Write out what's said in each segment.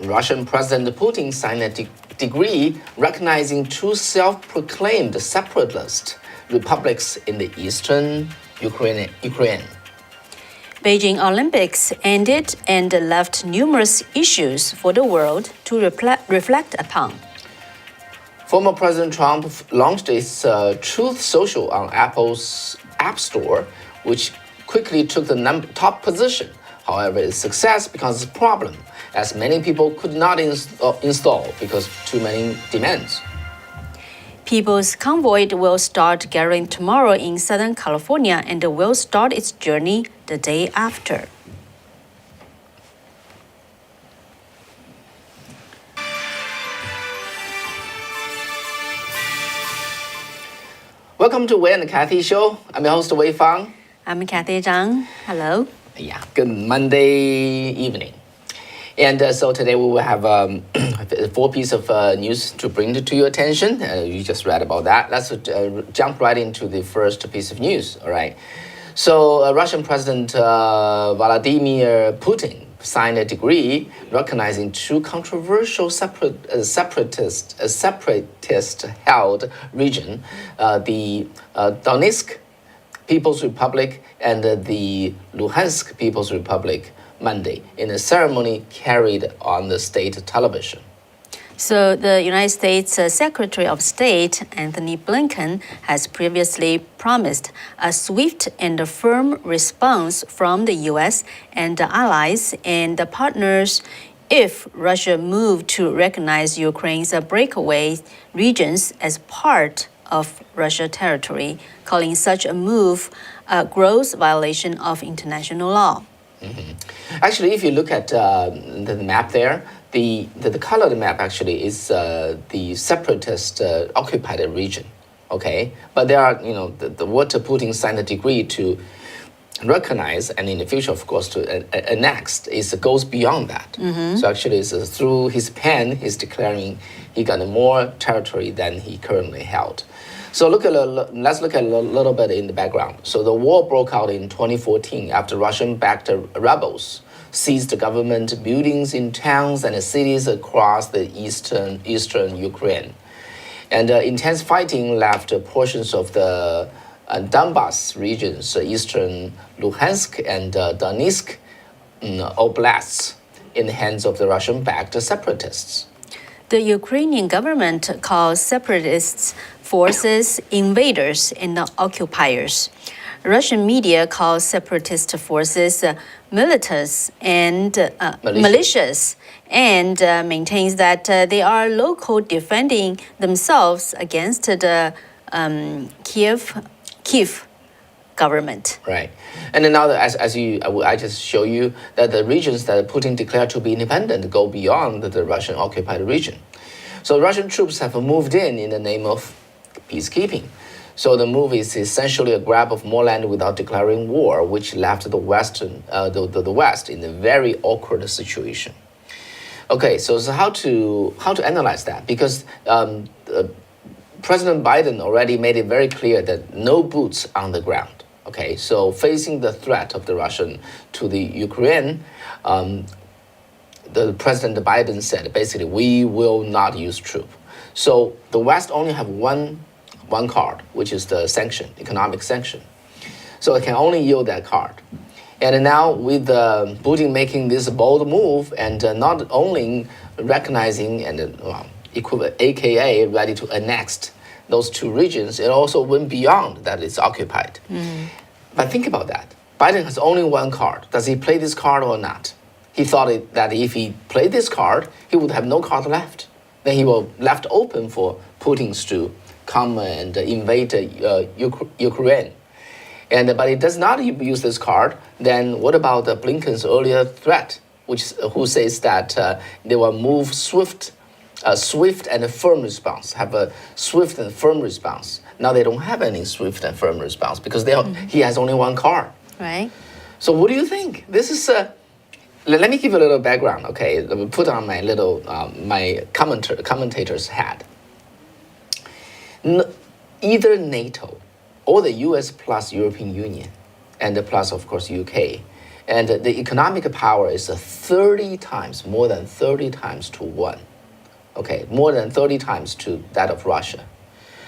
Russian President Putin signed a decree recognizing two self-proclaimed separatist republics in the eastern Ukraine. Beijing Olympics ended and left numerous issues for the world to reflect upon. Former President Trump launched its Truth Social on Apple's App Store, which quickly took the top position. However, its success becomes a problem, as many people could not install because too many demands. People's Convoy will start gathering tomorrow in Southern California and will start its journey the day after. Welcome to Wei and Kathy Show. I'm your host, Wei Fang. I'm Kathy Zhang. Hello. Yeah, good Monday evening. And so today we will have 4 pieces of news to bring to your attention. You just read about that. Let's jump right into the first piece of news, all right? So Russian President Vladimir Putin signed a decree recognizing two controversial separatist-held region, the Donetsk People's Republic and the Luhansk People's Republic, Monday, in a ceremony carried on the state television. So the United States Secretary of State, Anthony Blinken, has previously promised a swift and firm response from the U.S. and the allies and the partners if Russia moved to recognize Ukraine's breakaway regions as part of Russian territory, calling such a move a gross violation of international law. Mm-hmm. Actually, if you look at the map there, the color of the map actually is the separatist occupied region, okay? But there are, what Putin signed a decree to recognize, and in the future, of course, to annex, goes beyond that. Mm-hmm. So actually, through his pen, he's declaring he got more territory than he currently held. So let's look at a little bit in the background. So the war broke out in 2014 after Russian-backed rebels seized government buildings in towns and cities across the eastern Ukraine. And intense fighting left portions of the Donbas regions, eastern Luhansk and Donetsk oblasts, in the hands of the Russian-backed separatists. The Ukrainian government calls separatists forces invaders and occupiers. Russian media calls separatist forces militias and militias, and maintains that they are local defending themselves against the Kiev government. Right. And then now, I just show you that the regions that Putin declared to be independent go beyond the Russian occupied region. So Russian troops have moved in the name of peacekeeping. So the move is essentially a grab of more land without declaring war, which left the West in a very awkward situation. Okay, so how to analyze that? Because President Biden already made it very clear that no boots on the ground. Okay, so facing the threat of the Russian to the Ukraine, the President Biden said basically we will not use troops. So the West only have one card, which is the economic sanction. So it can only yield that card. And now with Putin making this bold move and not only recognizing and AKA ready to annex those two regions, it also went beyond that it's occupied. Mm. But think about that. Biden has only one card. Does he play this card or not? He thought that if he played this card, he would have no card left. Then he will left open for Putin to come and invade Ukraine. But he does not use this card. Then what about Blinken's earlier threat, who says that they will move swift and a firm response, have a swift and firm response. Now they don't have any swift and firm response because he has only one card. Right. So what do you think? This is let me give you a little background, okay? Let me put on my little my commentator's hat. Either NATO or the U.S. plus European Union, and plus of course UK, And the economic power is 30 times, more than 30 times to 1. Okay, more than 30 times to that of Russia.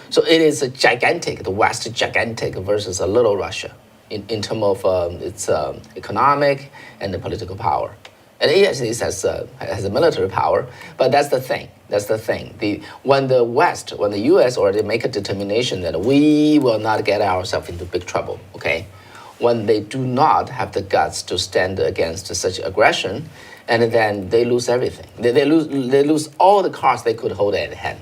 So it is a gigantic, the West is gigantic versus a little Russia in terms of its economic and the political power. And yes, it has a military power, but that's the thing. That's the thing. When the U.S. already make a determination that we will not get ourselves into big trouble, okay? When they do not have the guts to stand against such aggression, and then they lose everything. They lose all the cards they could hold at hand.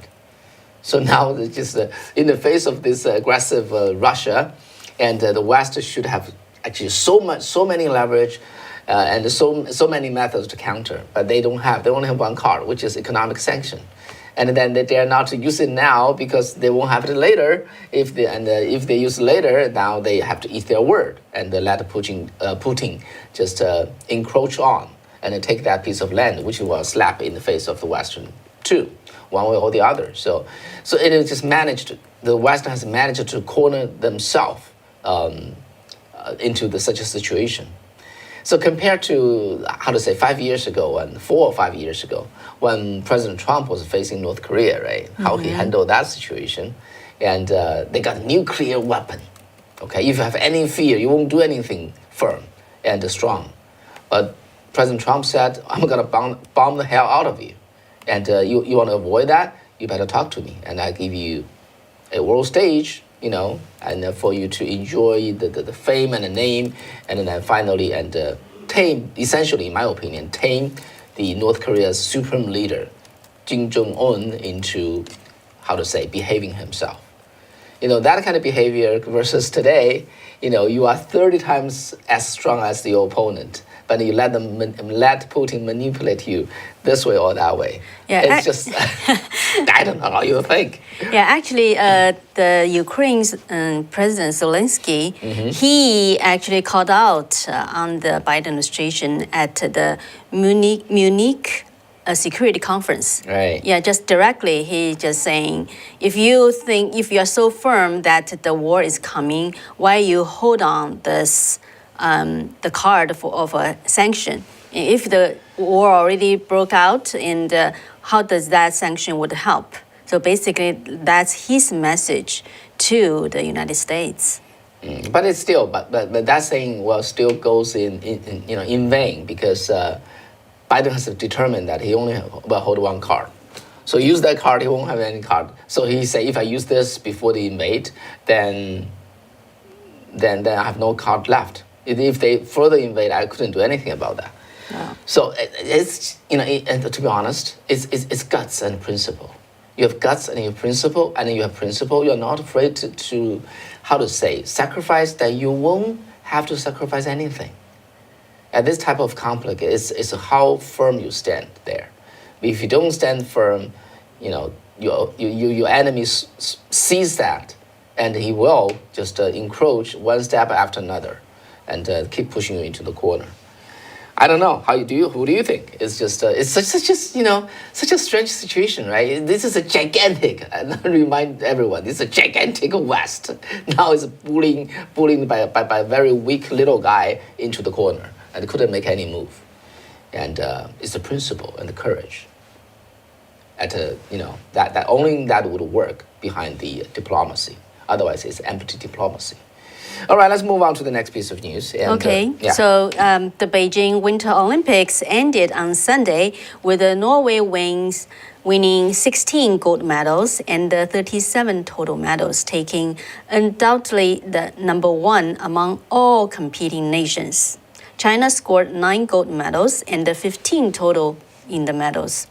So now, just in the face of this aggressive Russia, and the West should have actually so many leverage, and so many methods to counter, but they don't have. They only have one card, which is economic sanction, and then they dare not to use it now because they won't have it later. If they use it later, now they have to eat their word and let Putin just encroach on and take that piece of land, which will slap in the face of the Western too, one way or the other. So it is just managed. The West has managed to corner themselves into such a situation. So compared to 5 years ago and 4 or 5 years ago, when President Trump was facing North Korea, right? How he handled that situation, and they got a nuclear weapon. Okay, if you have any fear, you won't do anything firm and strong. But President Trump said, "I'm gonna bomb the hell out of you, and you want to avoid that? You better talk to me, and I give you a world stage." And for you to enjoy the fame and the name, and then finally tame, essentially, in my opinion, tame the North Korea's supreme leader, Kim Jong-un, into, behaving himself. That kind of behavior versus today, you are 30 times as strong as the opponent, but you let Putin manipulate you this way or that way. Yeah, it's just, I don't know how you think. Yeah, actually, the Ukraine's President Zelensky, he actually called out on the Biden administration at the Munich security conference. Right. Yeah, just directly, he just saying, if you are so firm that the war is coming, why you hold on this the card of a sanction? If the war already broke out, and how does that sanction would help? So basically, that's his message to the United States. But it's still, but that saying still goes in vain, because Biden has determined that he only will hold one card. So use that card, he won't have any card. So he say, if I use this before they invade, then I have no card left. If they further invade, I couldn't do anything about that. No. So it's and to be honest, it's guts and principle. You have guts and you have principle, and you have principle. You're not afraid to sacrifice that you won't have to sacrifice anything. And this type of conflict is how firm you stand there. If you don't stand firm, your enemy sees that, and he will just encroach one step after another, and keep pushing you into the corner. I don't know. Who do you think? It's just it's such a strange situation, right? This is a gigantic. And I remind everyone, this is a gigantic West. Now it's bullying by a very weak little guy into the corner, and couldn't make any move. And it's the principle and the courage. That only that would work behind the diplomacy. Otherwise, it's empty diplomacy. All right, let's move on to the next piece of news. Okay, so the Beijing Winter Olympics ended on Sunday with Norway winning 16 gold medals and 37 total medals, taking undoubtedly the number one among all competing nations. China scored 9 gold medals and 15 total in the medals.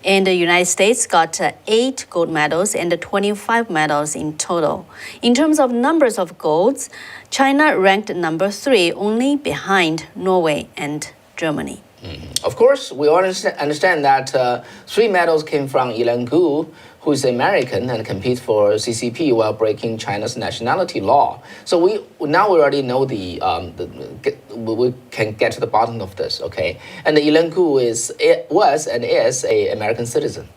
And the United States got 8 gold medals and 25 medals in total. In terms of numbers of golds, China ranked number 3, only behind Norway and Germany. Of course, we all understand that 3 medals came from Yilan Gu, who is American and competes for CCP while breaking China's nationality law. So we already know we can get to the bottom of this, okay? And Yilan Gu was and is an American citizen.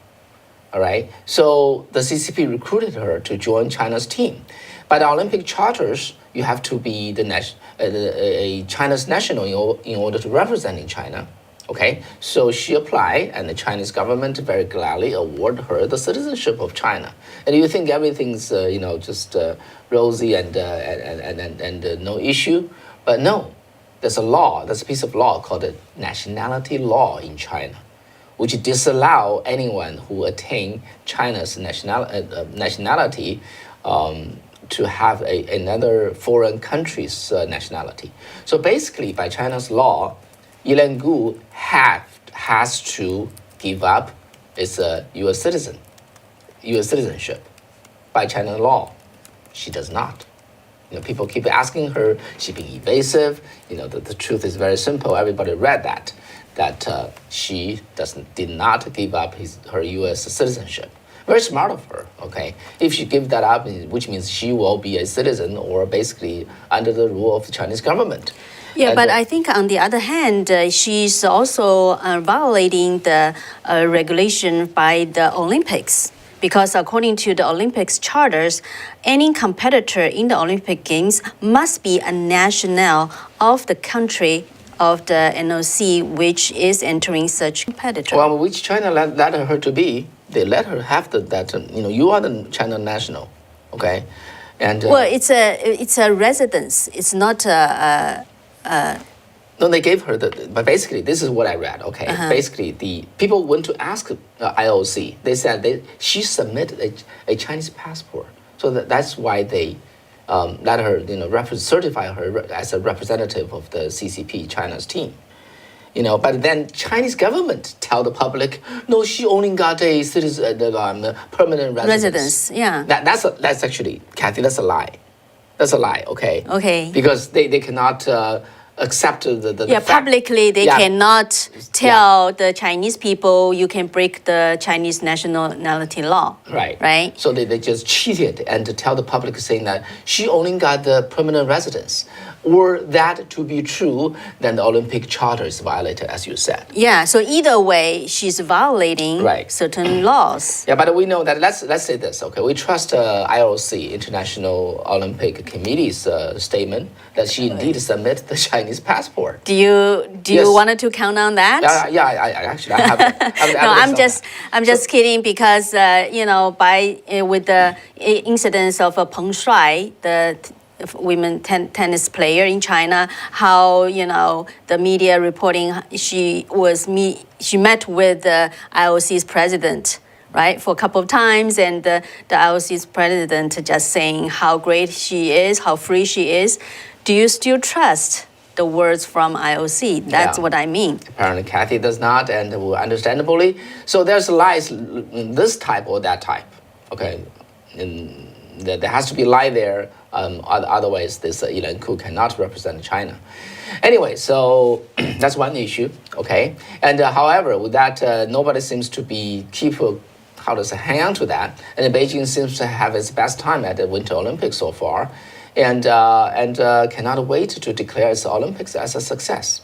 All right. So the CCP recruited her to join China's team. By the Olympic charters, you have to be a China's national in order to represent in China. Okay, so she applied, and the Chinese government very gladly awarded her the citizenship of China. And you think everything's just rosy and no issue, but no, there's a law. There's a piece of law called the nationality law in China, which disallow anyone who attain China's nationality to have another foreign country's nationality. So basically, by China's law, Yilan Gu has to give up its U.S. citizenship. By China law, she does not. People keep asking her. She's being evasive. The truth is very simple. Everybody read that she did not give up her U.S. citizenship. Very smart of her. Okay, if she gives that up, which means she will be a citizen or basically under the rule of the Chinese government. Yeah, but I think on the other hand, she's also violating the regulation by the Olympics. Because according to the Olympics charters, any competitor in the Olympic Games must be a national of the country of the NOC which is entering such competitor. Well, which China let her to be, they let her have that. You are the China national, okay, and well, it's a residence. It's not a. No, they gave her but basically, this is what I read, okay? Basically, the people went to ask IOC. They said she submitted a Chinese passport. So that's why they let her, certify her as a representative of the CCP, China's team. But then Chinese government tell the public, no, she only got a citizen, permanent residence. Yeah. That's actually, Kathy, that's a lie. That's a lie, okay? Okay. Because they cannot accept the fact. Publicly they cannot tell the Chinese people you can break the Chinese nationality law. Right. So they just cheated and to tell the public saying that she only got the permanent residence. Were that to be true, then the Olympic charter is violated, as you said. Yeah, so either way, she's violating certain laws. Yeah, but we know that, let's say this, okay? We trust IOC, International Olympic Committee's statement that she indeed submitted the Chinese passport. Do you want to count on that? Yeah, I actually have no, I'm just kidding because, with the incidents of Peng Shuai, the women tennis player in China, how the media reporting she met with the IOC's president, right, for a couple of times, and the IOC's president just saying how great she is, how free she is. Do you still trust the words from IOC? That's what I mean. Apparently, Kathy does not, and understandably, so there's lies this type or that type. Okay, and there has to be lie there. Otherwise, this Yilan Gu cannot represent China. Anyway, so that's one issue, okay? And however, with that, nobody seems to hang on to that. And Beijing seems to have its best time at the Winter Olympics so far, and cannot wait to declare its Olympics as a success,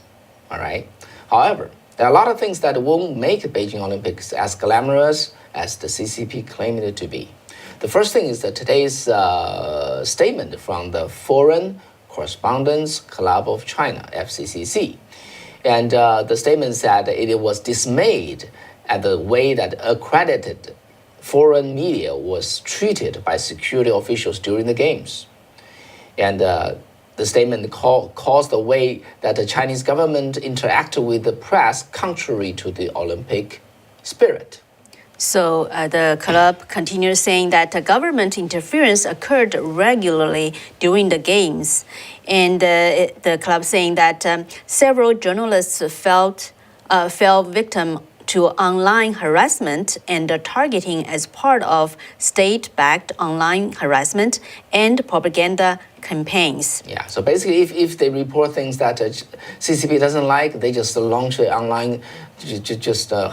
all right? However, there are a lot of things that won't make the Beijing Olympics as glamorous as the CCP claimed it to be. The first thing is that today's statement from the Foreign Correspondents Club of China, FCCC. And the statement said it was dismayed at the way that accredited foreign media was treated by security officials during the Games. And the statement calls the way that the Chinese government interacted with the press contrary to the Olympic spirit. So the club continues saying that the government interference occurred regularly during the Games. And the club saying that several journalists fell victim to online harassment and targeting as part of state-backed online harassment and propaganda campaigns. Yeah, so basically if they report things that CCP doesn't like, they just launch an online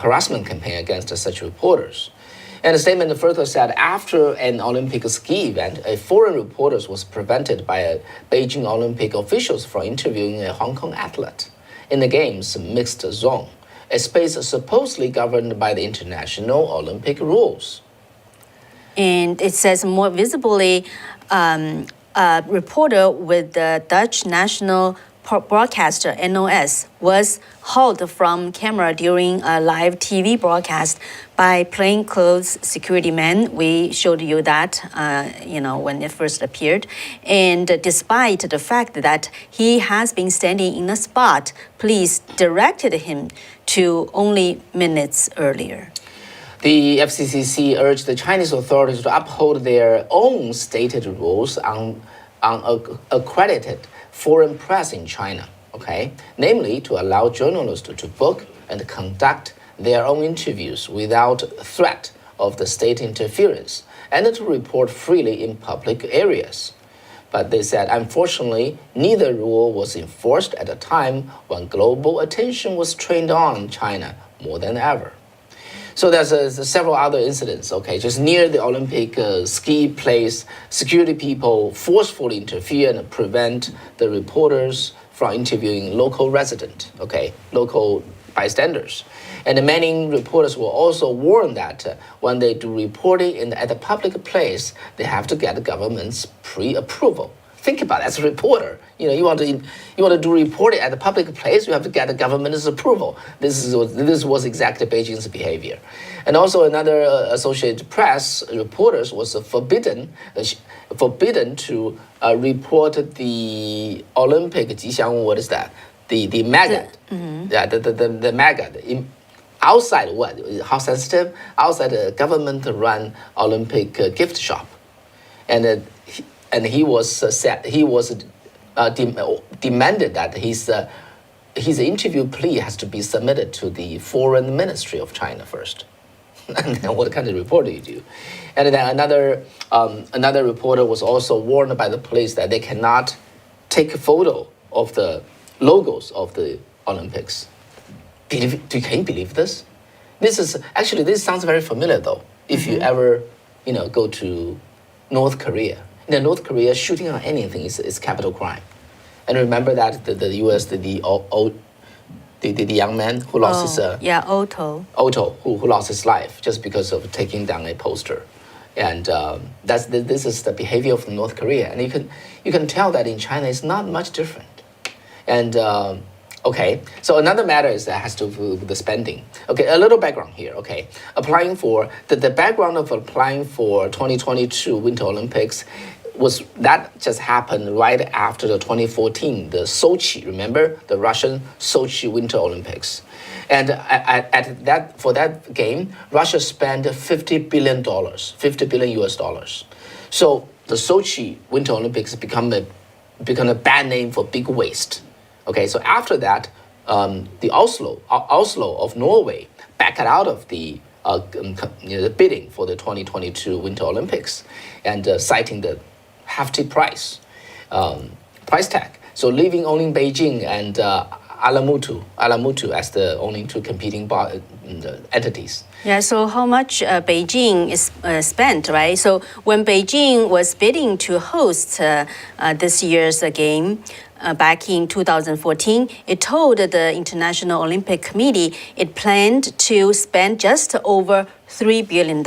harassment campaign against such reporters. And the statement further said after an Olympic ski event, a foreign reporter was prevented by Beijing Olympic officials from interviewing a Hong Kong athlete in the Games mixed zone. a space supposedly governed by the International Olympic rules. And it says more visibly, a reporter with the Dutch national broadcaster NOS was hauled from camera during a live TV broadcast by plainclothes security men. We showed you that, when it first appeared. And despite the fact that he has been standing in a spot police directed him to only minutes earlier. The FCCC urged the Chinese authorities to uphold their own stated rules on accredited foreign press in China, okay? Namely, to allow journalists to book and conduct their own interviews without threat of the state interference and to report freely in public areas. But they said, unfortunately, neither rule was enforced at a time when global attention was trained on China more than ever. So there's several other incidents, okay? Just near the Olympic ski place, security people forcefully interfere and prevent the reporters from interviewing local residents, okay? Local bystanders. And many reporters were also warned that when they do reporting at a public place, they have to get the government's pre-approval. Think about it, as a reporter, you want to do reporting at a public place, you have to get the government's approval. This was exactly Beijing's behavior. And also another Associated Press reporters was forbidden to report the Olympic 吉祥物, what is that? The maggot. Yeah, the maggot. Outside what? How sensitive? Outside the government-run Olympic gift shop. And he was demanded that his interview plea has to be submitted to the Foreign Ministry of China first. And then what kind of report do you do? And then another reporter was also warned by the police that they cannot take a photo of the logos of the Olympics. Can you believe this? This sounds very familiar though. If you ever, go to North Korea. In North Korea, shooting on anything is capital crime. And remember that the U.S. the young man who lost his Otto who lost his life just because of taking down a poster, and this is the behavior of North Korea, and you can tell that in China it's not much different. And okay, so another matter is that has to do with the spending. Okay, a little background here. Okay, applying for the background of applying for 2022 Winter Olympics was that just happened right after the 2014, the Sochi, remember? The Russian Sochi Winter Olympics. And for that game, Russia spent $50 billion US. So the Sochi Winter Olympics become a bad name for big waste. Okay, so after that, the Oslo of Norway backed out of the bidding for the 2022 Winter Olympics, and citing the hefty price tag. So leaving only Beijing and Alamutu as the only two competing entities. Yeah, so how much Beijing is spent, right? So when Beijing was bidding to host this year's game, back in 2014, it told the International Olympic Committee it planned to spend just over $3 billion,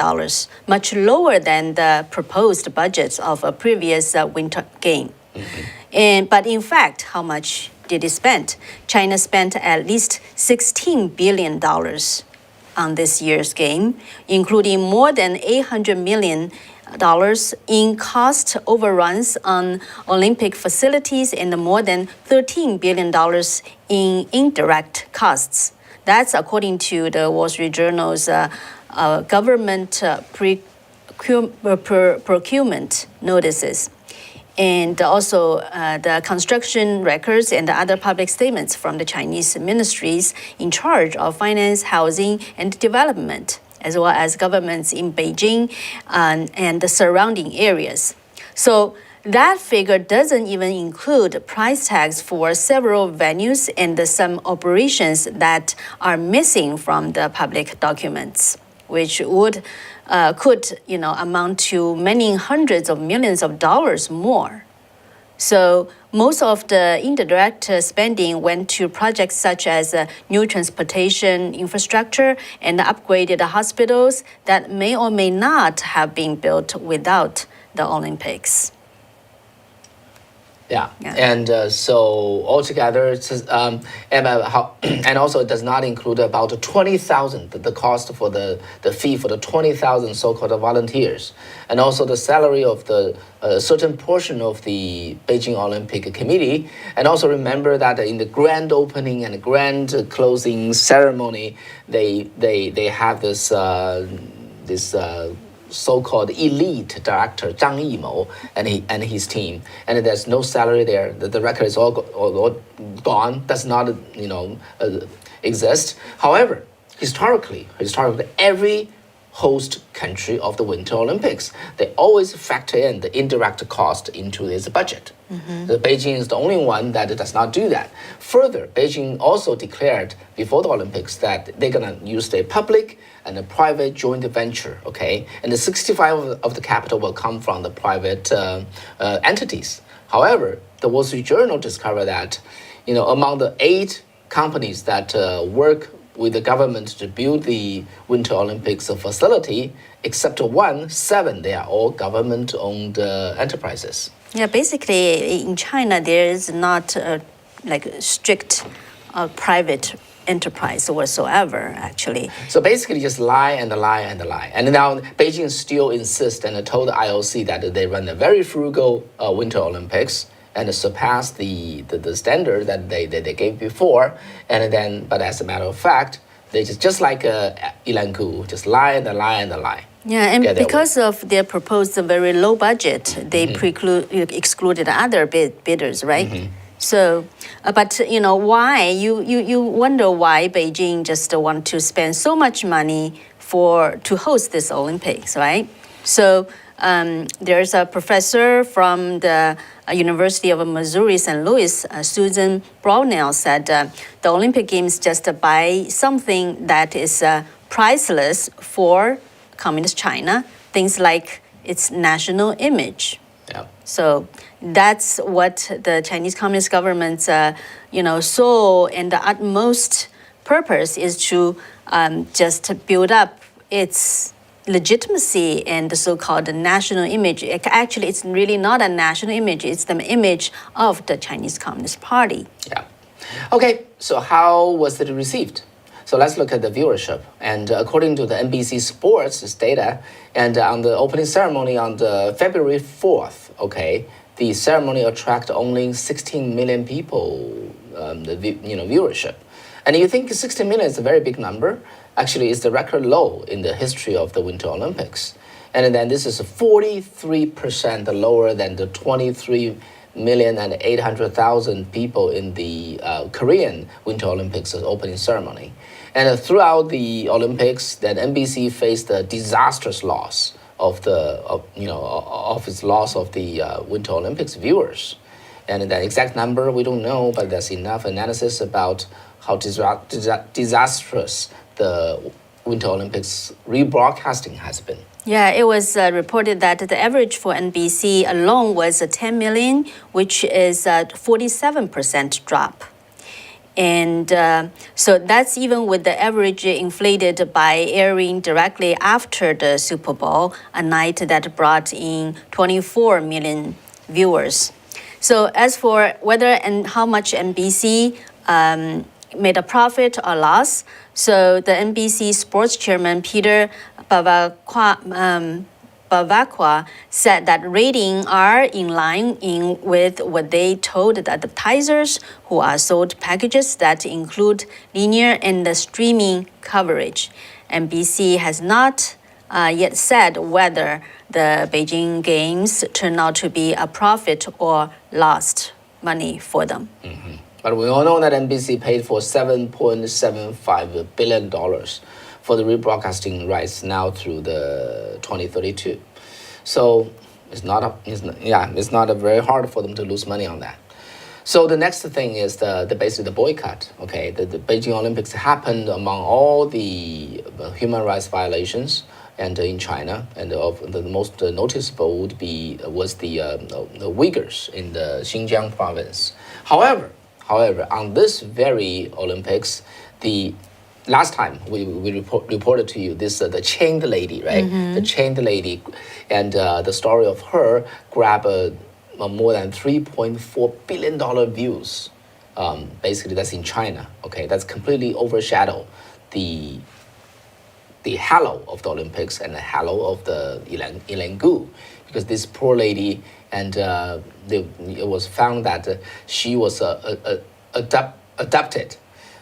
much lower than the proposed budgets of a previous winter game. But in fact, how much did it spend? China spent at least $16 billion on this year's game, including more than $800 million in cost overruns on Olympic facilities and more than $13 billion in indirect costs. That's according to the Wall Street Journal's government procurement notices. And also the construction records and the other public statements from the Chinese ministries in charge of finance, housing, and development, as well as governments in Beijing and the surrounding areas. So that figure doesn't even include price tags for several venues and some operations that are missing from the public documents, which could amount to many hundreds of millions of dollars more. So most of the indirect spending went to projects such as new transportation infrastructure and upgraded hospitals that may or may not have been built without the Olympics. Yeah. And so altogether, it's, and also it does not include about 20,000, the cost for the fee for the 20,000 so-called volunteers, and also the salary of the certain portion of the Beijing Olympic Committee. And also remember that in the grand opening and grand closing ceremony, they have this so-called elite director Zhang Yimou and his team, and there's no salary there. The record is all gone. Does not exist. However, historically, every host country of the Winter Olympics, they always factor in the indirect cost into its budget. The Beijing is the only one that does not do that. Further, Beijing also declared before the Olympics that they're going to use the public and the private joint venture, okay? And the 65 of the capital will come from the private entities. However, the Wall Street Journal discovered that, among the 8 companies that work with the government to build the Winter Olympics facility, except 7, they are all government-owned enterprises. Yeah, basically in China, there is not like strict private enterprise whatsoever, actually. So basically just lie and lie and lie. And now Beijing still insists and told the IOC that they run a very frugal Winter Olympics and surpass the standard that they gave before. But as a matter of fact, they just like Ilanku, just lie and lie and lie. Yeah, and because of their proposed very low budget, they excluded other bidders, right? So, but why? You wonder why Beijing just want to spend so much money to host this Olympics, right? So there's a professor from the University of Missouri St. Louis, Susan Brownell, said the Olympic Games just buy something that is priceless for Communist China, things like its national image. Yeah. So that's what the Chinese Communist government, saw, and the utmost purpose is to just build up its legitimacy and the so-called national image. Actually, it's really not a national image. It's the image of the Chinese Communist Party. Yeah. Okay, so how was it received? So let's look at the viewership. And according to the NBC Sports data, and on the opening ceremony on the February 4th, okay, the ceremony attracted only 16 million people, viewership. And you think 16 million is a very big number? Actually, it's the record low in the history of the Winter Olympics. And then this is 43% lower than the 23,800,000 people in the Korean Winter Olympics opening ceremony. And throughout the Olympics, that NBC faced a disastrous loss of its loss of the Winter Olympics viewers. And the exact number we don't know, but there's enough analysis about how disastrous the Winter Olympics rebroadcasting has been. Yeah, it was reported that the average for NBC alone was 10 million, which is a 47% drop. And so that's even with the average inflated by airing directly after the Super Bowl, a night that brought in 24 million viewers. So as for whether and how much NBC made a profit or loss, so the NBC sports chairman Peter Bavacqua said that ratings are in line with what they told the advertisers who are sold packages that include linear and the streaming coverage. NBC has not yet said whether the Beijing Games turned out to be a profit or lost money for them. Mm-hmm. But we all know that NBC paid for $7.75 billion for the rebroadcasting rights now through the 2032. So it's not very hard for them to lose money on that. So the next thing is basically the boycott. Okay, the Beijing Olympics happened among all the human rights violations and in China, and of the most noticeable was the Uyghurs in the Xinjiang province. However, on this very Olympics, the last time we reported to you this the chained lady, right? The chained lady, and the story of her grabbed more than $3.4 billion views. Basically, that's in China. Okay, that's completely overshadowed the halo of the Olympics and the halo of the Ilangu, because this poor lady, and it was found that she was adopted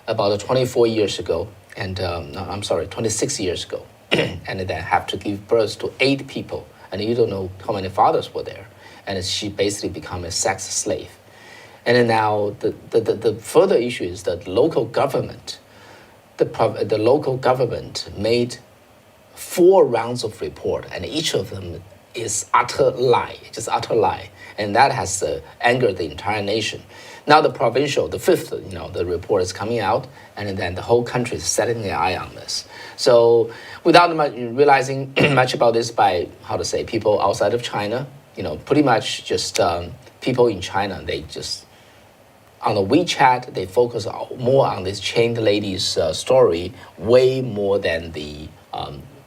about 24 years ago, and 26 years ago, and then have to give birth to 8 people, and you don't know how many fathers were there, and she basically became a sex slave. And then now the further issue is that local government, the local government made 4 rounds of report, and each of them is utter lie, just utter lie, and that has angered the entire nation. Now the 5th, the report is coming out, and then the whole country is setting their eye on this. So without realizing much about this by people outside of China, pretty much just people in China, they just on the WeChat, they focus more on this chained lady's story, way more than the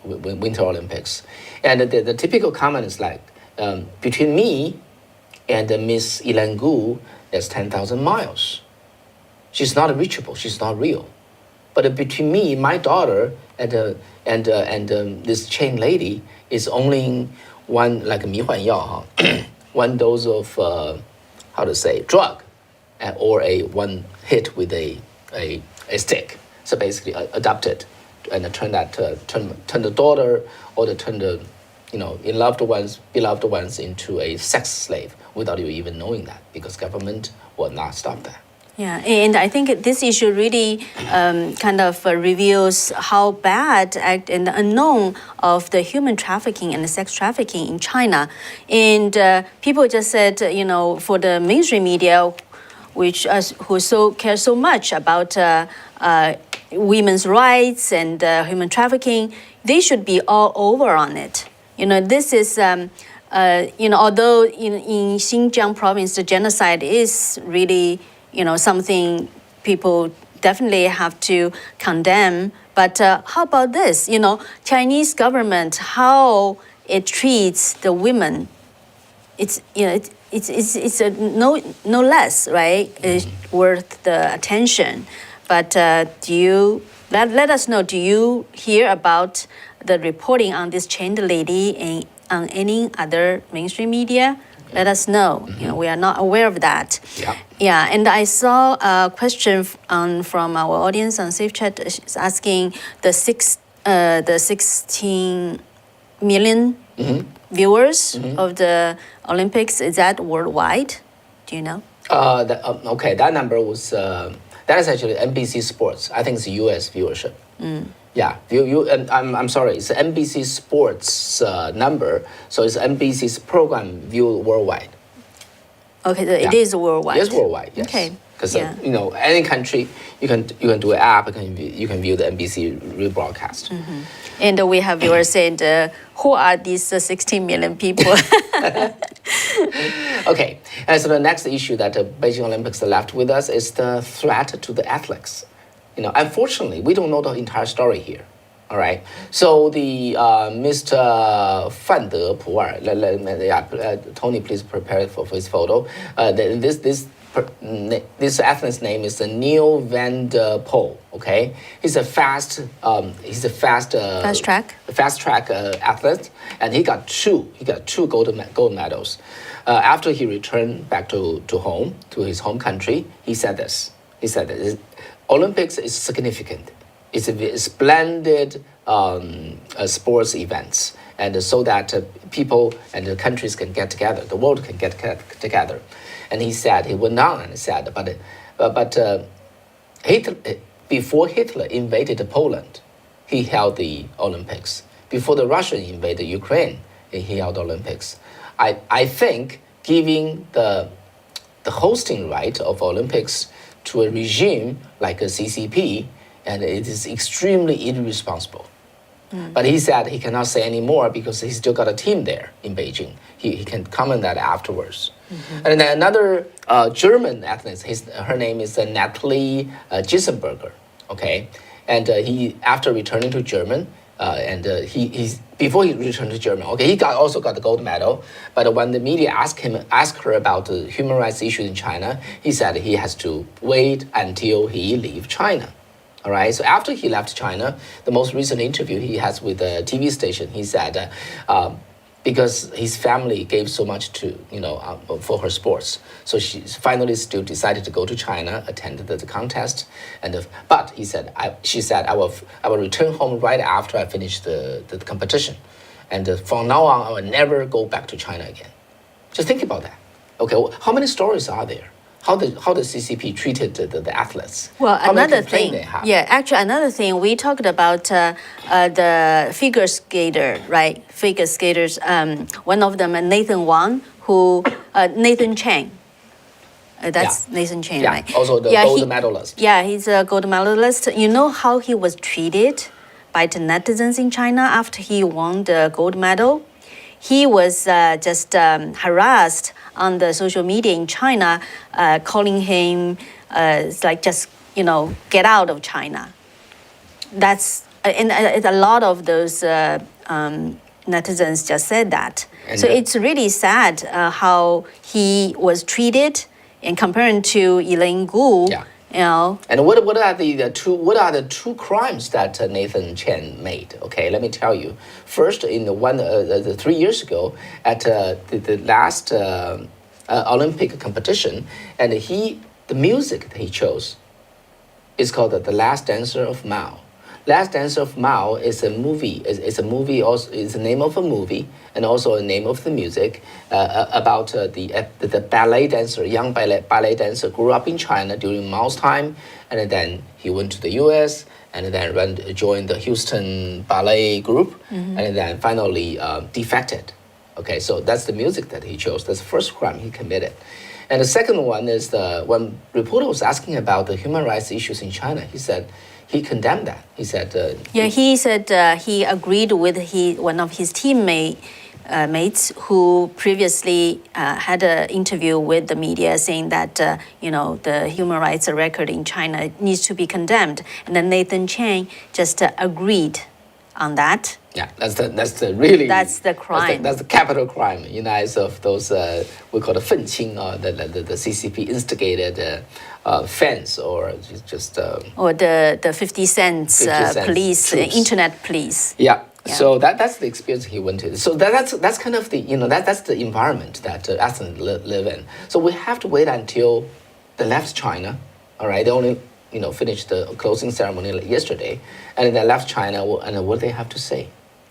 Winter Olympics. And the typical comment is like, between me and Miss Ilangu, there's 10,000 miles. She's not reachable. She's not real. But between me, my daughter, and this chained lady is only one, like 迷幻药, one dose of drug, or one hit with a stick. So basically adopted, and turn the daughter, or turn the beloved ones into a sex slave without you even knowing that, because government will not stop that. Yeah, and I think this issue really reveals how bad and the unknown of the human trafficking and the sex trafficking in China. And people just said, for the mainstream media, who care so much about women's rights and human trafficking, they should be all over on it. This is, although in Xinjiang province, the genocide is really, something people definitely have to condemn. But how about this? Chinese government, how it treats the women, it's no less, right? It's worth the attention. But let us know, do you hear about the reporting on this chained lady on any other mainstream media? Let us know. We are not aware of that. Yeah. Yeah, and I saw a question from our audience on SafeChat. It's asking the 16 million viewers of the Olympics. Is that worldwide? Do you know? That number was that is actually NBC Sports. I think it's U.S. viewership. Yeah, I'm sorry, it's NBC Sports number, so it's NBC's program viewed worldwide. Okay, it is worldwide. It's worldwide, yes. Okay. Because any country, you can do an app, you can view the NBC rebroadcast. And we have viewers saying, who are these 16 million people? Okay, and so the next issue that the Beijing Olympics left with us is the threat to the athletes. Unfortunately, we don't know the entire story here. All right. So the Mr. Fan De Pu'er, Tony, please prepare for his photo. This athlete's name is Neil van der Poel. Okay, he's a fast track athlete, and he got two gold medals. After he returned back to his home country, he said this. He said that Olympics is significant. It's a splendid sports events, and so that people and the countries can get together, the world can get together. And he went on and said, but Hitler, before Hitler invaded Poland, he held the Olympics. Before the Russians invaded Ukraine, he held the Olympics. I think giving the hosting right of Olympics to a regime like a CCP, and it is extremely irresponsible. But he said he cannot say any more because he's still got a team there in Beijing. He can comment that afterwards. And then another German athlete, her name is Natalie Gissenberger, okay? And he, after returning to Germany, before he returned to Germany, okay, he also got the gold medal. But when the media asked her about the human rights issues in China, he said he has to wait until he leaves China. All right. So after he left China, the most recent interview he has with the TV station, he said because his family gave so much to for her sports, so she finally still decided to go to China, attend the contest, but she said I will return home right after I finish the competition, and from now on I will never go back to China again. Just think about that. Okay, well, how many stories are there? How the CCP treated the athletes? Well, how another thing, actually another thing, we talked about the figure skater, right? Figure skaters. One of them, Nathan Wang, Nathan Chang. That's Nathan Chang, right? Also the gold medalist. Yeah, he's a gold medalist. You know how he was treated by the netizens in China after he won the gold medal? He was just harassed on the social media in China, calling him just get out of China. That's and a lot of those netizens just said that. And so it's really sad how he was treated, and comparing to Elaine Gu. Yeah. And what are the two crimes that Nathan Chen made? Okay, let me tell you. First, in 3 years ago, at the last Olympic competition, and the music that he chose is called The Last Dancer of Mao. Last Dancer of Mao is a movie. It's a movie. Also, it's the name of a movie, and also a name of the music about the ballet dancer, young ballet dancer, grew up in China during Mao's time, and then he went to the U.S. and then joined the Houston Ballet Group, and then finally defected. Okay, so that's the music that he chose. That's the first crime he committed. And the second one is when reporter was asking about the human rights issues in China, he said. He condemned that. He said. He said he agreed with one of his teammates who previously had an interview with the media saying that the human rights record in China needs to be condemned, and then Nathan Chang just agreed on that. Yeah, that's the crime. That's the capital crime in the eyes of those we call the 愤青, the CCP instigated fans, or just or the 50 cents police, troops. Internet police. Yeah. So that's the experience he went to. So that's kind of the that's the environment that athletes live in. So we have to wait until they left China. All right, they only finished the closing ceremony yesterday, and they left China. And what do they have to say?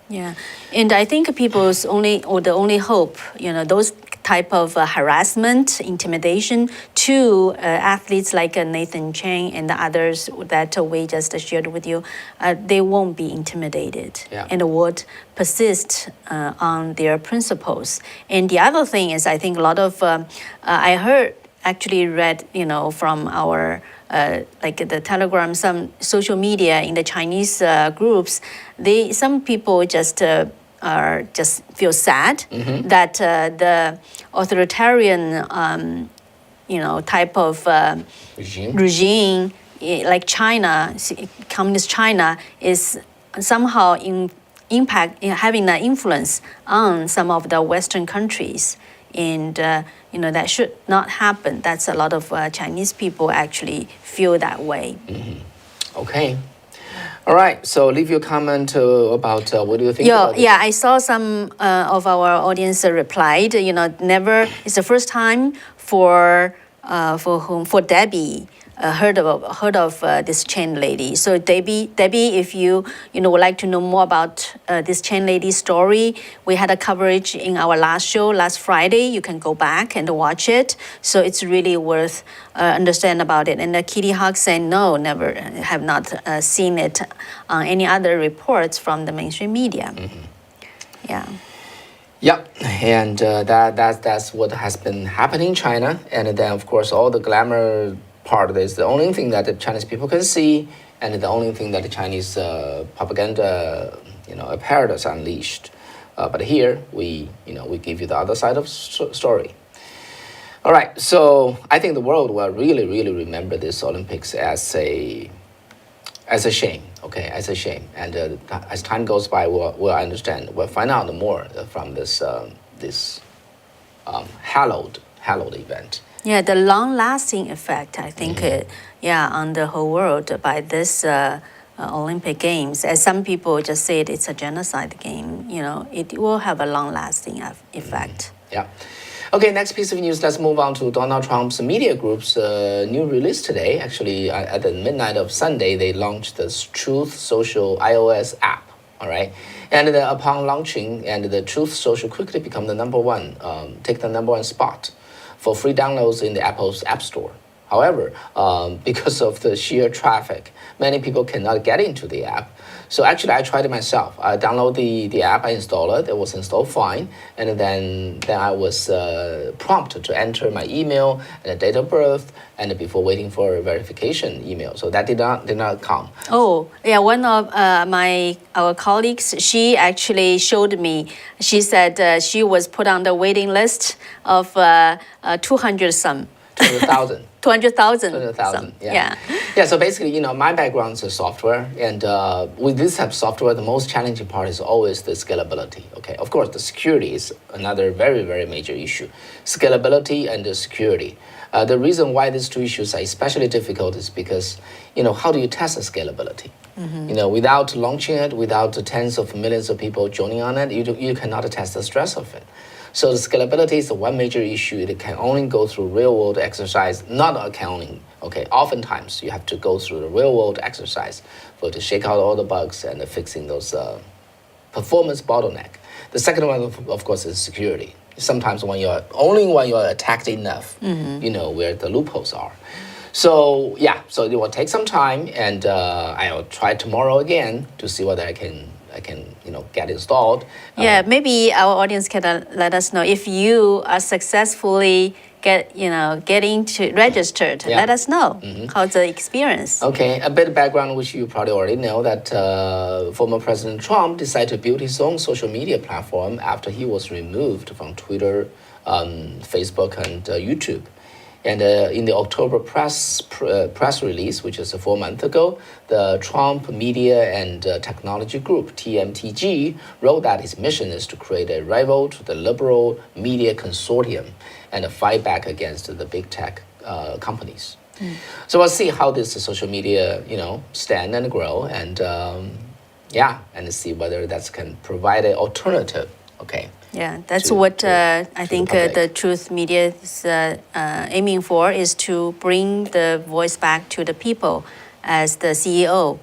Yeah, and I think people's the only hope, those type of harassment, intimidation to athletes like Nathan Chang and the others that we just shared with you, they won't be intimidated and would persist on their principles. And the other thing is, I think a lot of, I read, from our like the Telegram, some social media in the Chinese groups, some people just feel sad that the authoritarian, type of regime like China, communist China, is somehow having an influence on some of the Western countries. And that should not happen. That's a lot of Chinese people actually feel that way. Okay. All right. So leave your comment about what do you think about it? Yeah, I saw some of our audience replied. Never. It's the first time for Debbie. Heard of this Chen lady. So Debbie, if you would like to know more about this Chen lady story, we had a coverage in our last show last Friday. You can go back and watch it. So it's really worth understand about it. And Kitty Hawk said no, never have not seen it on any other reports from the mainstream media. Yeah. Yeah, and that's what has been happening in China, and then of course all the glamour part is the only thing that the Chinese people can see, and the only thing that the Chinese propaganda Evaporates unleashed. But here we give you the other side of story. All right, so I think the world will really, really remember this Olympics as a shame, okay, as a shame. And as time goes by, we'll understand, we'll find out more from this hallowed event. Yeah, the long-lasting effect, I think, on the whole world by this Olympic Games. As some people just said, it's a genocide game. It will have a long-lasting effect. Yeah. Okay, next piece of news. Let's move on to Donald Trump's media group's new release today. Actually, at the midnight of Sunday, they launched the Truth Social iOS app. All right, and upon launching, and the Truth Social quickly become the number one, take the number one spot for free downloads in the Apple's App Store. However, because of the sheer traffic, many people cannot get into the app. So actually, I tried it myself. I downloaded the app, I installed it. It was installed fine, and then I was prompted to enter my email and the date of birth, and before waiting for a verification email. So that did not come. Oh, yeah. One of our colleagues, she actually showed me. She said she was put on the waiting list of 200 some. 200,000. 200,000. 200,000. Yeah. So basically, my background is software, and with this type of software, the most challenging part is always the scalability. Okay. Of course, the security is another very, very major issue. Scalability and the security. The reason why these two issues are especially difficult is because, how do you test the scalability? Without launching it, without the tens of millions of people joining on it, you cannot test the stress of it. So the scalability is one major issue. It can only go through real-world exercise, not accounting. Okay, oftentimes you have to go through the real-world exercise to shake out all the bugs and fixing those performance bottleneck. The second one, of course, is security. Sometimes when you're attacked enough, where the loopholes are. So so it will take some time, and I'll try tomorrow again to see whether I can get installed. Maybe our audience can let us know if you are successfully getting to registered. Let us know how's the experience. Okay, a bit of background which you probably already know, that former President Trump decided to build his own social media platform after he was removed from Twitter, Facebook, and YouTube. And in the October press release, which is 4 months ago, the Trump Media and Technology Group, TMTG, wrote that his mission is to create a rival to the liberal media consortium and fight back against the big tech companies. So we'll see how this social media, stand and grow, and and see whether that can provide an alternative. Okay. Yeah, that's what I think the Truth Media is aiming for, is to bring the voice back to the people, as the CEO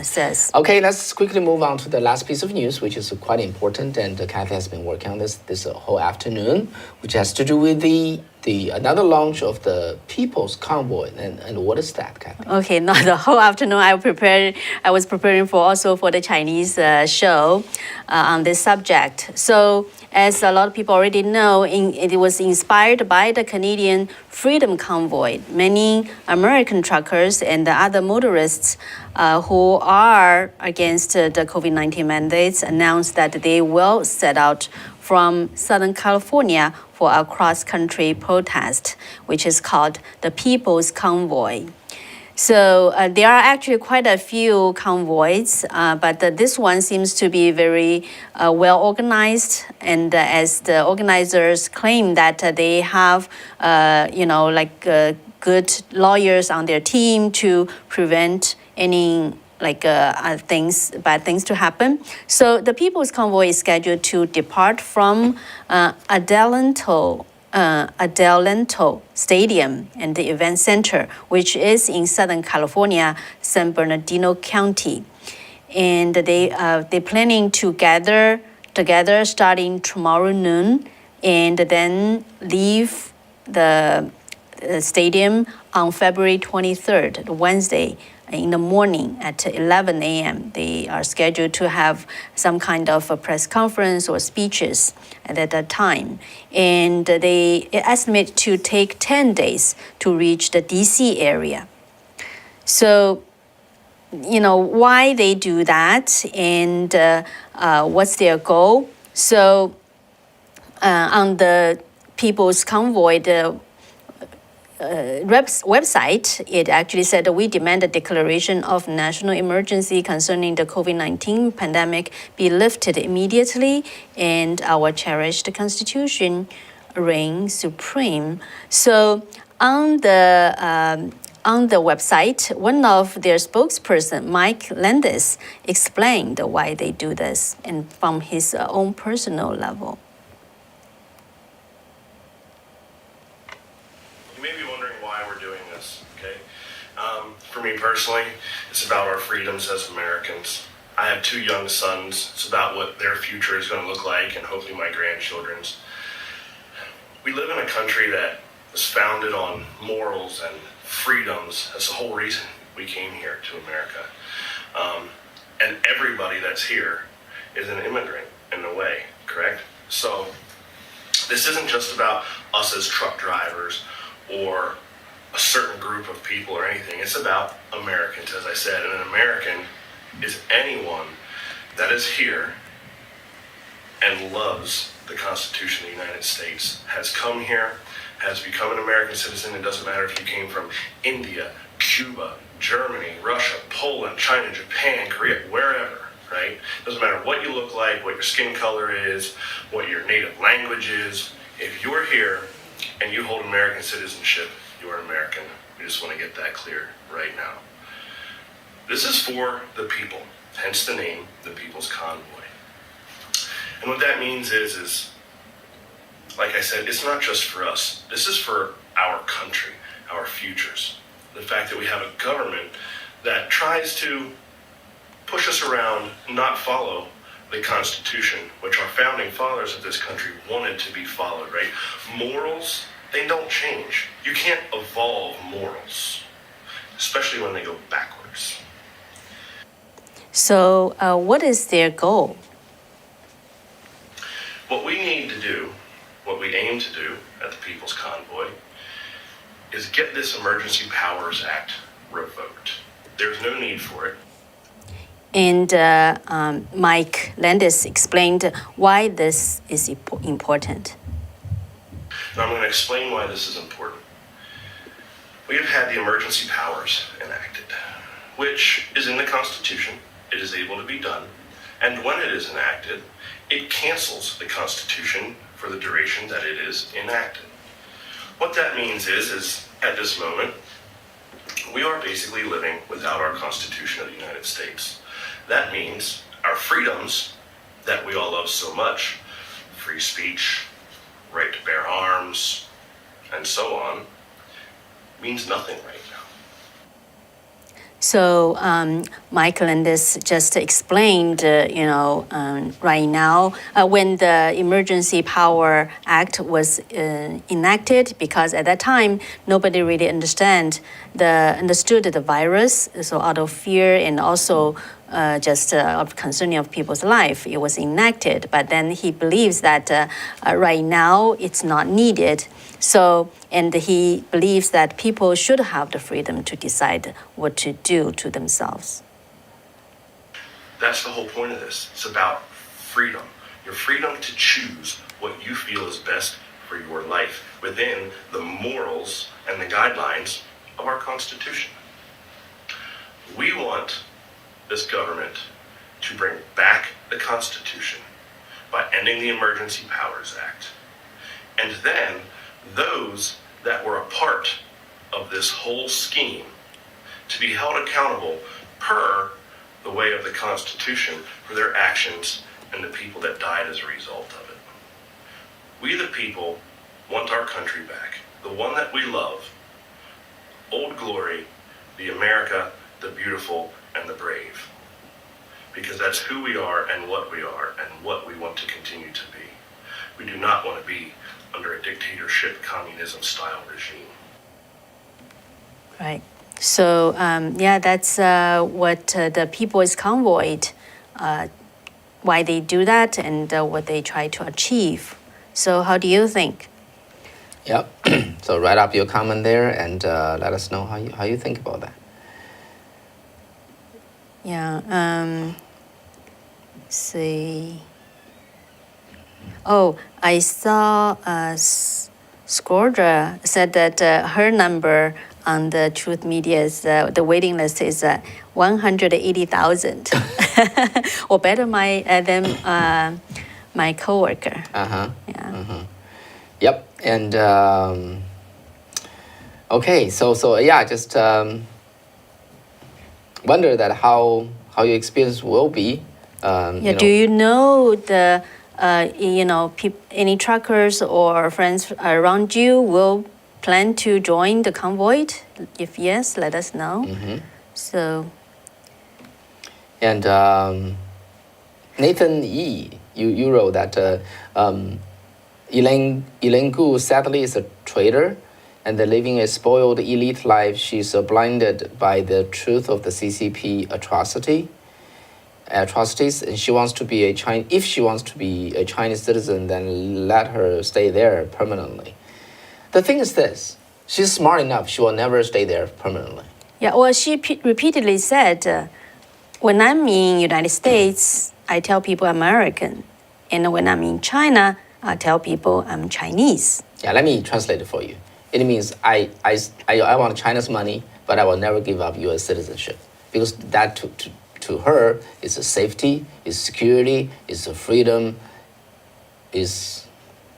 says. Okay, let's quickly move on to the last piece of news, which is quite important, and Kathy has been working on this whole afternoon, which has to do with the another launch of the People's Convoy. And what is that, Kathy? Okay, not the whole afternoon. I was preparing for the Chinese show on this subject. So, as a lot of people already know, it was inspired by the Canadian Freedom Convoy. Many American truckers and other motorists who are against the COVID-19 mandates announced that they will set out from Southern California for a cross-country protest, which is called the People's Convoy. So there are actually quite a few convoys, but this one seems to be very well organized. And as the organizers claim that they have, good lawyers on their team to prevent any bad things to happen. So the People's Convoy is scheduled to depart from Adelanto Stadium and the event center, which is in Southern California, San Bernardino County. And they're planning to gather together starting tomorrow noon, and then leave the stadium on February 23rd, Wednesday, in the morning at 11 a.m. They are scheduled to have some kind of a press conference or speeches at that time. And they estimate to take 10 days to reach the DC area. So why they do that and what's their goal. So on the People's Convoy, the website, it actually said that we demand a declaration of national emergency concerning the COVID-19 pandemic be lifted immediately and our cherished constitution reign supreme. So on the website, one of their spokesperson, Mike Landis, explained why they do this and from his own personal level. For me personally, it's about our freedoms as Americans. I have 2 young sons. It's about what their future is going to look like and hopefully my grandchildren's. We live in a country that is founded on morals and freedoms. That's the whole reason we came here to America. And everybody that's here is an immigrant in a way, correct? So this isn't just about us as truck drivers or a certain group of people or anything. It's about Americans, as I said, and an American is anyone that is here and loves the Constitution of the United States, has come here, has become an American citizen. It doesn't matter if you came from India, Cuba, Germany, Russia, Poland, China, Japan, Korea, wherever, right? It doesn't matter what you look like, what your skin color is, what your native language is. If you're here and you hold American citizenship, you're an American. We just want to get that clear right now. This is for the people, hence the name, the People's Convoy. And what that means is, like I said, it's not just for us. This is for our country, our futures. The fact that we have a government that tries to push us around, not follow the Constitution, which our founding fathers of this country wanted to be followed, right? Morals, they don't change. You can't evolve morals, especially when they go backwards. So what is their goal? What we need to do, what we aim to do at the People's Convoy, is get this Emergency Powers Act revoked. There's no need for it. And Mike Landis explained why this is important. And I'm going to explain why this is important. We have had the emergency powers enacted, which is in the Constitution. It is able to be done. And when it is enacted, it cancels the Constitution for the duration that it is enacted. What that means is at this moment, we are basically living without our Constitution of the United States. That means our freedoms that we all love so much, free speech, right to bear arms, and so on, means nothing right now. So Mike Landis just explained, right now, when the Emergency Power Act was enacted, because at that time, nobody really understood the virus, so out of fear and also just of concerning of people's life, it was enacted. But then he believes that right now it's not needed. So, and he believes that people should have the freedom to decide what to do to themselves. That's the whole point of this. It's about freedom. Your freedom to choose what you feel is best for your life within the morals and the guidelines of our Constitution. We want this government to bring back the Constitution by ending the Emergency Powers Act. And then those that were a part of this whole scheme to be held accountable per the way of the Constitution for their actions and the people that died as a result of it. We the people want our country back, the one that we love, Old Glory, the America, the beautiful, and the brave. Because that's who we are and what we want to continue to be. We do not want to be under a dictatorship, communism-style regime. Right. So, that's what the People's Convoy, why they do that and what they try to achieve. So how do you think? Yep. So write up your comment there and let us know how you think about that. Yeah. See. Oh, I saw Scordra said that her number on the Truth Media's the waiting list is 180,000, or better than my coworker. Uh-huh. Yeah. Yep. And okay, so yeah, just wonder that how your experience will be. Yeah. Do you know the any truckers or friends around you will plan to join the convoy? If yes, let us know. So. And Nathan Yi, you wrote that Elaine Gu sadly is a traitor, and living a spoiled elite life. She's blinded by the truth of the CCP atrocities, and she wants to be if she wants to be a Chinese citizen, then let her stay there permanently. The thing is this: she's smart enough; she will never stay there permanently. Yeah. Well, she repeatedly said, when I'm in United States, I tell people I'm American, and when I'm in China, I tell people I'm Chinese. Yeah, let me translate it for you. It means I want China's money, but I will never give up U.S. citizenship, because that to her is a safety, is security, is a freedom, is,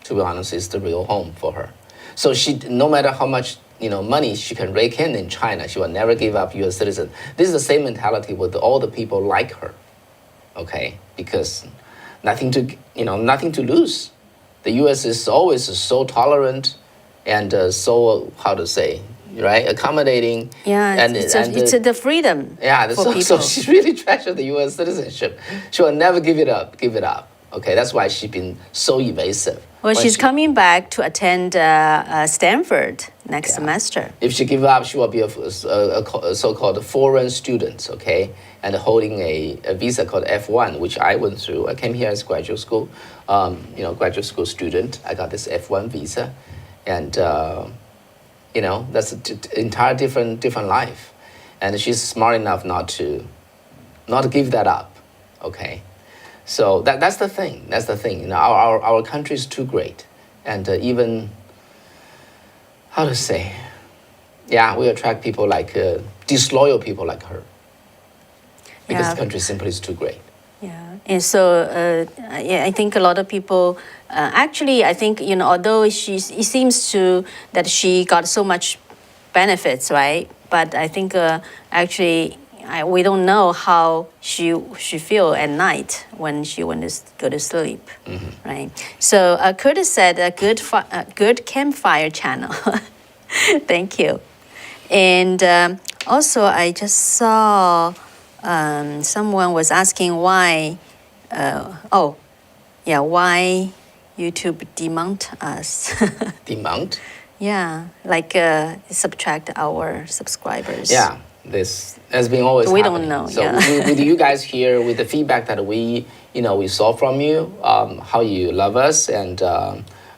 to be honest, is the real home for her. So she, no matter how much money she can rake in China, she will never give up U.S. citizen. This is the same mentality with all the people like her, okay? Because nothing to lose. The U.S. is always so tolerant and so, how to say, right, accommodating. Yeah, it's the freedom. Yeah, for people. So she really treasures the U.S. citizenship. She will never give it up. Okay, that's why she's been so evasive. Well, she's coming back to attend Stanford next semester. If she give up, she will be a so-called foreign student, okay, and holding a visa called F1, which I went through. I came here as graduate school, graduate school student. I got this F1 visa, and that's an entire different life, and she's smart enough not to give that up, okay. So that's the thing. That's the thing. Our country is too great, and even, how to say, yeah, we attract people like disloyal people like her, because the country simply is too great. Yeah, and so I think a lot of people actually, I think although it seems that she got so much benefits, right? But I think actually. We don't know how she feel at night when she went to go to sleep, right? So Curtis said a good campfire channel. Thank you. And also I just saw someone was asking why, why YouTube demount us. Demount? Yeah, like subtract our subscribers. Yeah. This has been always we happening. Don't know. So yeah. with you guys here, with the feedback that we saw from you, how you love us and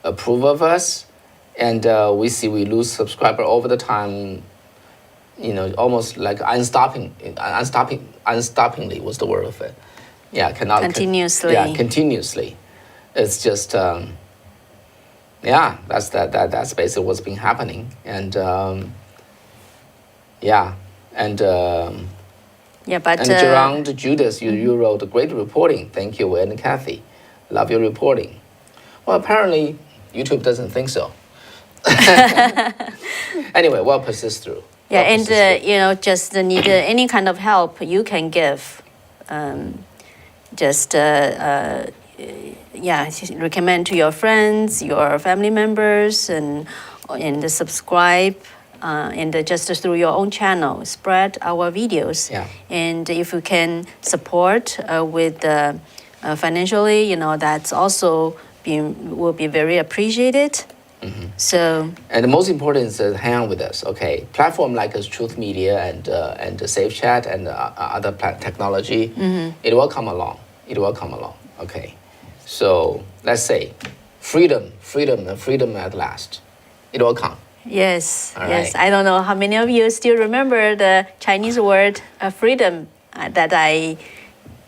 approve of us, and we see we lose subscriber over the time. Almost like unstoppingly was the word of it. Yeah, cannot continuously. Continuously. It's just that's basically what's been happening, and And Gerard Judas, you wrote great reporting. Thank you, and Kathy. Love your reporting. Well, apparently YouTube doesn't think so. Anyway, we'll persist through. Yeah, just need any kind of help you can give. Recommend to your friends, your family members, and subscribe. And just through your own channel, spread our videos. Yeah. And if you can support with financially, that's also will be very appreciated. So. And the most important is hang on with us, okay? Platform like Truth Media and Safe Chat and other technology, it will come along. Okay? So let's say freedom at last. It will come. Yes, All yes. right. I don't know how many of you still remember the Chinese word freedom. that I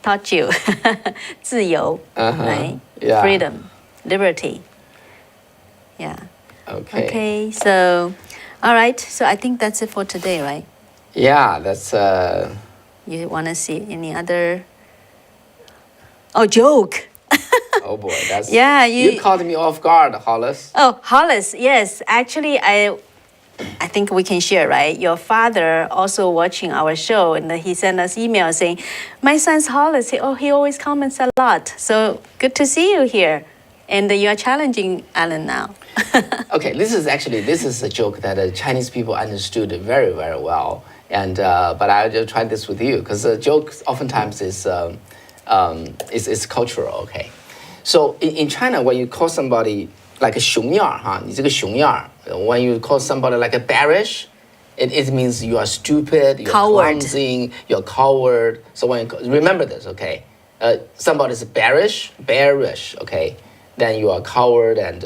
taught you. 自由, right? Yeah. Freedom, liberty. Yeah. Okay. Okay, so, all right. So I think that's it for today, right? Yeah, that's You want to see any other? Oh, joke. oh boy, that's Yeah, you caught me off guard, Hollis. Oh, Hollis, yes. Actually, I think we can share, right? Your father also watching our show, and he sent us email saying, "My son's Hollis. He always comments a lot. So good to see you here." And you are challenging Alan now. Okay, this is a joke that Chinese people understood very, very well. And but I just tried this with you because the joke oftentimes is cultural. Okay, so in China, when you call somebody like a 熊样哈，你这个熊样 when you call somebody like a bearish, it means you are stupid, you're Coward. clumsy, you're coward. So when you, remember this, okay? Somebody is bearish, okay? Then you are coward and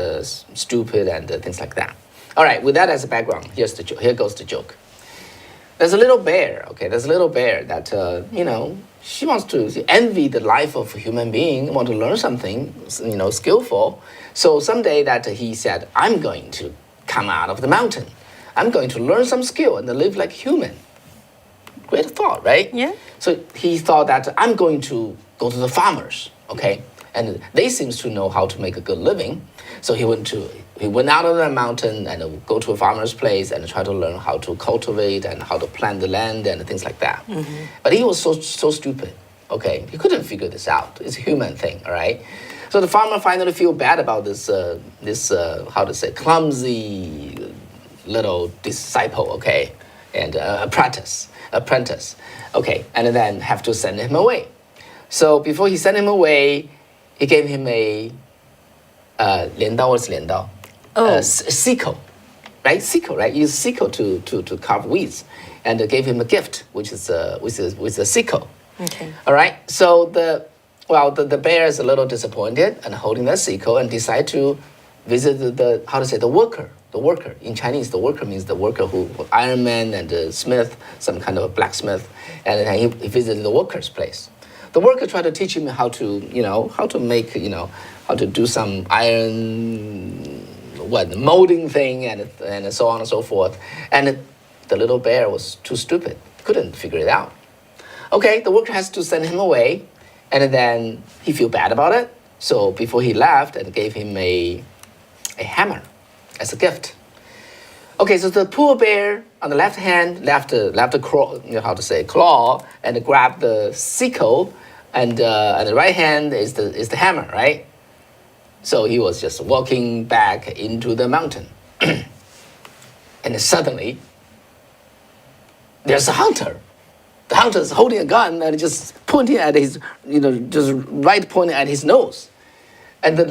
stupid and things like that. All right, with that as a background, here goes the joke. There's a little bear, okay? There's a little bear that, she wants to envy the life of a human being, want to learn something, skillful. So someday that he said, I'm going to come out of the mountain. I'm going to learn some skill and live like a human. Great thought, right? Yeah. So he thought that I'm going to go to the farmers, okay? And they seems to know how to make a good living. So he went out of the mountain and go to a farmer's place and try to learn how to cultivate and how to plant the land and things like that. Mm-hmm. But he was so stupid, okay? He couldn't figure this out. It's a human thing, all right? So the farmer finally feel bad about this clumsy little disciple, okay? And apprentice, okay? And then have to send him away. So before he sent him away, he gave him a 镰刀, what's 镰刀? Sickle, right? Sickle, right? Use sickle to carve weeds, and gave him a gift, which is a sickle. Okay. All right. So the bear is a little disappointed and holding the sickle and decide to visit the worker. The worker in Chinese, the worker means the worker who Iron Man and smith, some kind of a blacksmith, and then he visited the worker's place. The worker tried to teach him how to make, how to do some iron, molding thing and so on and so forth. And the little bear was too stupid, couldn't figure it out. Okay, the worker has to send him away, and then he feel bad about it. So before he left, and gave him a hammer as a gift. Okay, so the poor bear on the left hand left a claw and grab the sickle, and the right hand is the hammer, right? So he was just walking back into the mountain, and suddenly there's a hunter. The hunter is holding a gun and just pointing at his, pointing at his nose, and the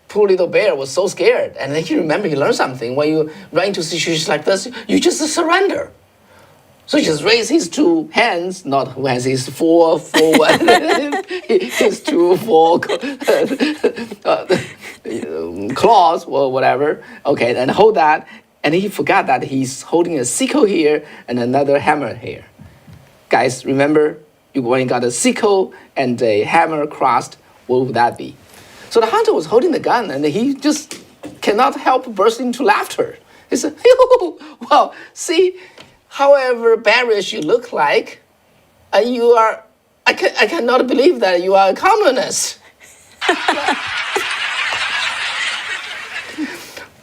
poor little bear was so scared. And then he learned something. When you run into situations like this, you just surrender. So he just raised his two hands, not hands, his four his two claws or whatever. Okay, and hold that. And he forgot that he's holding a sickle here and another hammer here. Guys, remember, when you got a sickle and a hammer crossed, what would that be? So the hunter was holding the gun, and he just cannot help bursting into laughter. He said, well, see, however bearish you look like, you are, I cannot believe that you are a communist.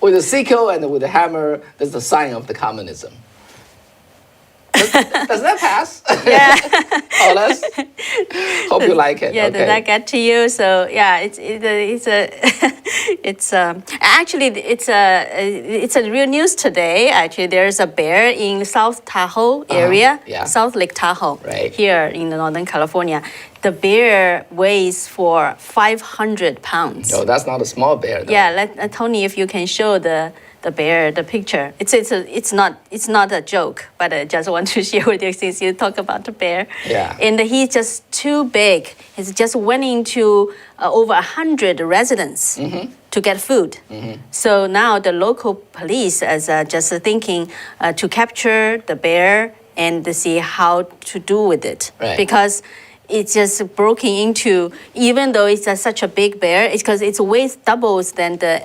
With a sickle and with a hammer, that's the sign of the communism. Does that pass? Yeah. Hollis? Hope you like it. Yeah, okay. Did that get to you? So yeah, it's a real news today. Actually, there's a bear in South Tahoe area, South Lake Tahoe, right here in Northern California. The bear weighs for 500 pounds. Oh, that's not a small bear, though. Yeah, Tony, if you can show the bear, the picture. It's not a joke, but I just want to share with you since you talk about the bear. Yeah. And he's just too big. He's just went into over 100 residents to get food. Mm-hmm. So now the local police is just thinking to capture the bear and to see how to do with it. Right. Because it's just broken into, even though it's such a big bear, it's because its weight doubles than the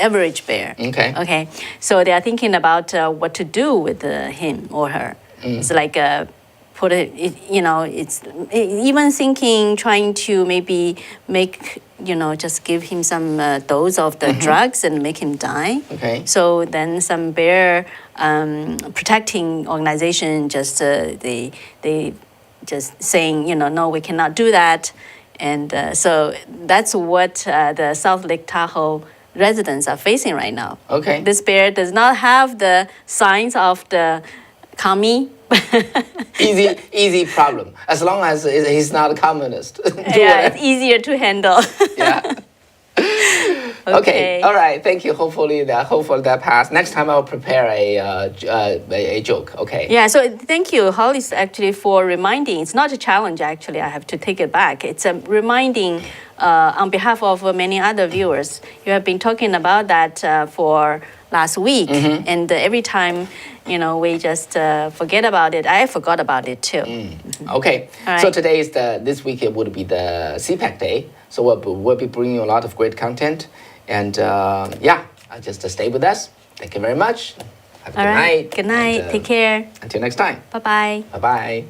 average bear. Okay. Okay. So they are thinking about what to do with him or her. It's like put it, it's even thinking, trying to maybe make, just give him some dose of the drugs and make him die. Okay. So then some bear protecting organization just they just saying, no, we cannot do that. And so that's what the South Lake Tahoe residents are facing right now. Okay. This bear does not have the signs of the commie. Easy problem. As long as he's not a communist. Do Yeah, whatever. it's easier to handle. Yeah. Okay. All right. Thank you. Hopefully that passed. Next time I'll prepare a joke. Okay. Yeah, so thank you, Holly, actually, for reminding. It's not a challenge, actually. I have to take it back. It's a reminding on behalf of many other viewers. You have been talking about that for last week, and every time, we just forget about it. I forgot about it too. Okay. All right. So today is this week it would be the CPAC day. So we'll be bringing you a lot of great content, and just stay with us. Thank you very much. Have a All good right. night. Good night. And, Take care. Until next time. Bye-bye. Bye bye.